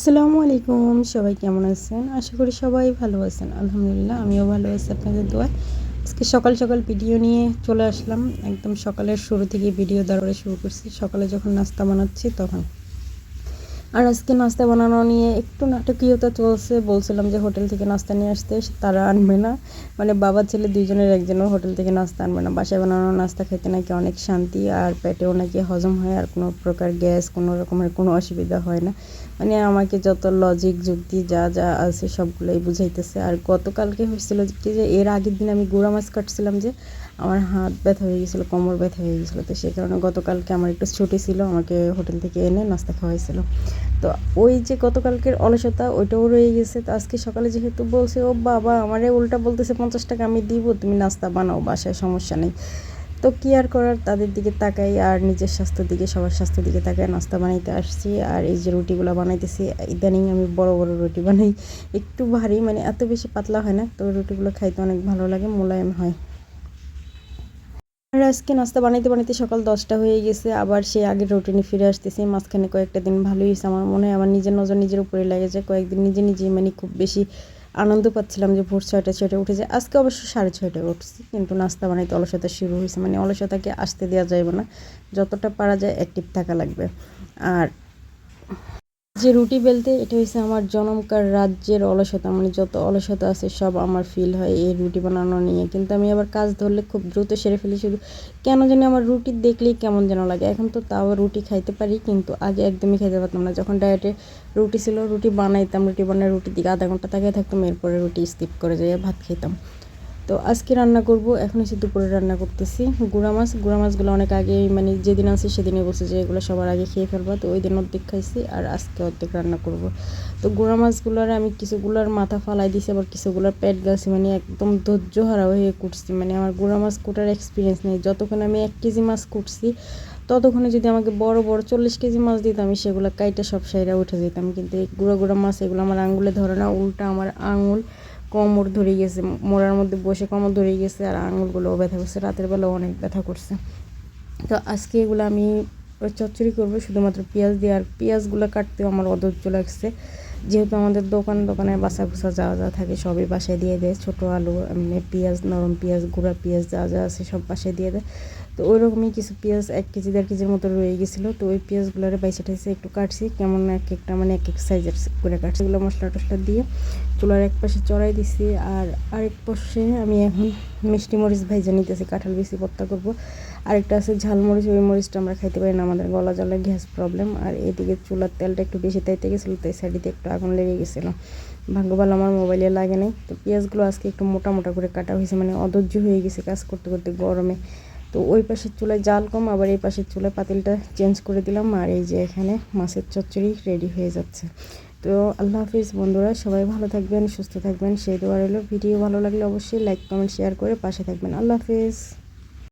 আসসালামু আলাইকুম, সবাই কেমন আছেন? আশা করি সবাই ভালো আছেন। আলহামদুলিল্লাহ আমিও ভালো আছি আপনাদের দোয়ায়। আজকে সকাল সকাল ভিডিও নিয়ে চলে আসলাম। একদম সকালের শুরু থেকে ভিডিও দেওয়া শুরু করছি। সকালে যখন নাস্তা বানাচ্ছি তখন। আর আজকে নাস্তা বানানো নিয়ে একটু নাটকীয়তা চলছে। বলছিলাম যে হোটেল থেকে নাস্তা নিয়ে আসতে, তারা আনবে না। মানে বাবা ছেলে দুইজনের একজনও হোটেল থেকে নাস্তা আনবে না। বাসায় বানানো নাস্তা খেতে নাকি অনেক শান্তি, আর পেটেও নাকি হজম হয়, আর কোনো প্রকার গ্যাস কোনো রকমের কোনো অসুবিধা হয় না। মানে আমাকে যত লজিক যুক্তি যা যা আছে সবগুলোই বুঝাইতেছে। আর গতকালকে হয়েছিল কি, যে এর আগের দিন আমি গুঁড়া মাছ কাটছিলাম, যে আমার হাত ব্যথা হয়ে গেছিলো, কোমর ব্যথা হয়ে গেছিলো। তো সেই কারণে গতকালকে আমার একটু ছুটি ছিল, আমাকে হোটেল থেকে এনে নাস্তা খাওয়াইছিল। তো ওই যে গতকালকের অলসতা ওইটাও রয়ে গেছে। তো আজকে সকালে যেহেতু বলছে, ও বাবা আমারে উল্টা বলতেছে 50 টাকা আমি দিব, তুমি নাস্তা বানাও বাসায়, সমস্যা নেই। তো কি আর করার, তাদের দিকে তাকাই আর নিজের স্বাস্থ্যের দিকে, সবার স্বাস্থ্যের দিকে তাকাই নাস্তা বানাইতে আসছি। আর এই যে রুটিগুলো বানাইতেছি, ইদানিং আমি বড় বড় রুটি বানাই, একটু ভারী, মানে এত বেশি পাতলা হয় না। তো রুটিগুলো খাইতে অনেক ভালো লাগে, মোলায়েম হয়। আর আজকে নাস্তা বানাইতে বানাইতে সকাল 10টা হয়ে গেছে, আবার সেই আগের রুটিনে ফিরে আসতেছি। মাঝখানে কয়েকটা দিন ভালোই হয়েছে, আমার মনে হয় আমার নিজের নজর নিজের উপরে লেগে যায়। কয়েকদিন নিজে নিজে মানে খুব বেশি আনন্দ পাচ্ছিলাম যে ভোর 6টা উঠে যায়। আজকে অবশ্য 6:30টায় উঠছি, কিন্তু নাস্তা বানাইতে অলসতা শুরু হয়েছে। মানে অলসতাকে আসতে দেওয়া যাবে না, যতটা পারা যায় অ্যাক্টিভ থাকা লাগবে। আর যে রুটি বেলতে, এটা হচ্ছে আমার জনমকার রাজ্যের অলসতা। মানে যত অলসতা আছে সব আমার ফিল হয় এই রুটি বানানো নিয়ে। কিন্তু আমি আবার কাজ ধরলে খুব দ্রুত সেরে ফেলি। শুধু কেন জানি আমার রুটি দেখলেই কেমন যেন লাগে। এখন তো তাও রুটি খাইতে পারি, কিন্তু আগে একদমই খাইতে পারতাম না। যখন ডায়েটে রুটি ছিল, রুটি বানাইতাম, রুটি বানায় রুটির দিকে আধা ঘন্টা তাকিয়ে থাকতাম, এরপরে রুটি স্কিপ করে যাই ভাত খাইতাম। তো আজকে রান্না করব, এখন এসে দুপুরে রান্না করতেছি গুঁড়া মাছগুলো অনেক আগে, মানে যেদিন আনছি সেদিনই বলছে যে এগুলো সবার আগে খেয়ে ফেলবা। তো ওই দিন অর্ধেক খাইছি, আর আজকে অর্ধেক রান্না করব। তো গুঁড়া মাছগুলোর আমি কিছুগুলোর মাথা ফালাই দিছি, আবার কিছুগুলোর পেট গাছি, মানে একদম ধৈর্য হারা হয়ে কুটছি। মানে আমার গুঁড়া মাছ কুটার এক্সপিরিয়েন্স নেই। যতক্ষণ আমি 1 কেজি মাছ কুটছি, ততক্ষণে যদি আমাকে বড় বড় 40 কেজি মাছ দিত, আমি সেগুলো কাইটা সব সাইডে উঠে যেতাম। কিন্তু এই গুঁড়া গুঁড়া মাছ এগুলো আমার আঙুলে ধরে না, উল্টা আমার আঙুল কোমর ধরে গেছে, মোড়ার মধ্যে বসে কোমর ধরে গেছে, আর আঙুলগুলোও ব্যথা করছে, রাতের বেলাও অনেক ব্যথা করছে। তো আজকে এগুলো আমি চচ্চড়ি করবো শুধুমাত্র পেঁয়াজ দিয়ে। আর পেঁয়াজগুলো কাটতেও আমার অধৈর্য লাগছে, যেহেতু আমাদের দোকানে বাসা ভুসা যা যা থাকে সবই বাসায় দিয়ে দেয়। ছোটো আলু, এমনি পেঁয়াজ, নরম পেঁয়াজ, গুঁড়া পেঁয়াজ যা যা আছে সব বাসায় দিয়ে দেয়। তো ওই রকমই কিছু পেঁয়াজ 1 কেজি 1.5 কেজির মতো রয়ে গেছিলো। তো ওই পেঁয়াজগুলোরে বাইসে টাইসে একটু কাটছি, কেমন এক একটা মানে এক এক সাইজের করে কাটছি। এগুলো মশলা টশলা দিয়ে চুলার এক পাশে চড়াই দিছি, আর আরেক পাশে আমি এখন মিষ্টি মরিচ ভাইজা নিতেছি, কাঁঠাল বিচি ভর্তা করব। আরেকটা আছে ঝালমরিচ, ওই মরিচটা আমরা খাইতে পারি না, আমাদের গলা জলে গ্যাস প্রবলেম। আর এদিকে চুলার তেলটা একটু বেশি তাইতে গেছিলো, তাই সাইডে একটু আগুন লেগে গেছিলো। ভাগ্য ভালো আমার মোবাইলে লাগে নাই। তো পেঁয়াজগুলো আজকে একটু মোটা মোটা করে কাটা হয়েছে, মানে অধৈর্য হয়ে গেছে কাজ করতে করতে গরমে। তো ওই পাশের চুলায় জাল কম, আবার এই পাশের চুলায় পাতিলটা চেঞ্জ করে দিলাম। আর এই যে এখানে মাছের চচ্চড়ি রেডি হয়ে যাচ্ছে। তো আল্লাহ হাফিজ বন্ধুরা, সবাই ভালো থাকবেন, সুস্থ থাকবেন, সেই দোয়া রইল। ভিডিও ভালো লাগলে অবশ্যই লাইক কমেন্ট শেয়ার করে পাশে থাকবেন। আল্লাহ হাফিজ।